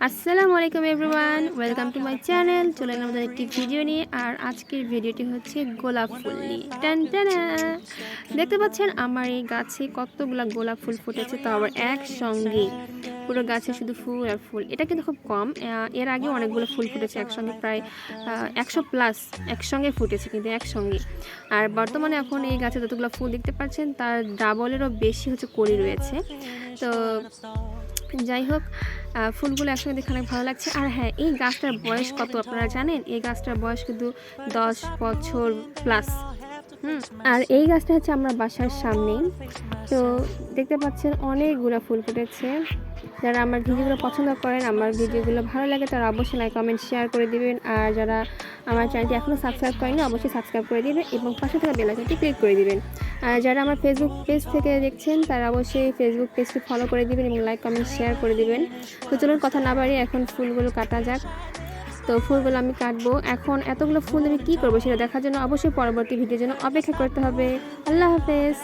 আসসালামু আলাইকুম everyone, welcome to my channel. চলে এলাম আমাদের একটি ভিডিও নিয়ে। আর আজকের ভিডিওটি হচ্ছে গোলাপ ফুল নিয়ে। টান টানা, দেখতে পাচ্ছেন আমার এই গাছে কতগুলা গোলাপ ফুল ফুটেছে, তো আবার একসঙ্গে পুরো গাছে শুধু ফুল আর ফুল। এটা কিন্তু খুব কম, এর আগে অনেকগুলো ফুল ফুটেছে একসঙ্গে, প্রায় 100+ একসঙ্গে ফুটেছে, কিন্তু একসঙ্গে। আর বর্তমানে এখন এই গাছে যতগুলো ফুল দেখতে পাচ্ছেন তার ডাবলেরও বেশি হচ্ছে কলি রয়েছে। তো যাই হোক, ফুলগুলো একসঙ্গে দেখে অনেক ভালো লাগছে। আর হ্যাঁ, এই গাছটার বয়স কত আপনারা জানেন? এই গাছটার বয়স কিন্তু 10 বছর প্লাস। আর এই গাছটা হচ্ছে আমরা বাসার সামনেই। তো দেখতে পাচ্ছেন অনেকগুলো ফুল ফুটেছে। যারা আমার ভিডিওগুলো পছন্দ করেন, আমার ভিডিওগুলো ভালো লাগে, তারা অবশ্যই লাইক কমেন্ট শেয়ার করে দিবেন। আর যারা আমার চ্যানেলটি এখনও সাবস্ক্রাইব করেনি, অবশ্যই সাবস্ক্রাইব করে দিবেন এবং পাশে থাকা বেল আইকনটি ক্লিক করে দিবেন। আর যারা আমার ফেসবুক পেজ থেকে দেখছেন, তারা অবশ্যই ফেসবুক পেজটি ফলো করে দিবেন এবং লাইক কমেন্ট শেয়ার করে দিবেন। তো চলুন কথা না বাড়িয়ে এখন ফুলগুলো কাটা যাক। তো ফুলগুলো আমি কাটবো। এখন এতগুলো ফুল আমি কী করবো সেটা দেখার জন্য অবশ্যই পরবর্তী ভিডিওর জন্য অপেক্ষা করতে হবে। আল্লাহ হাফেজ।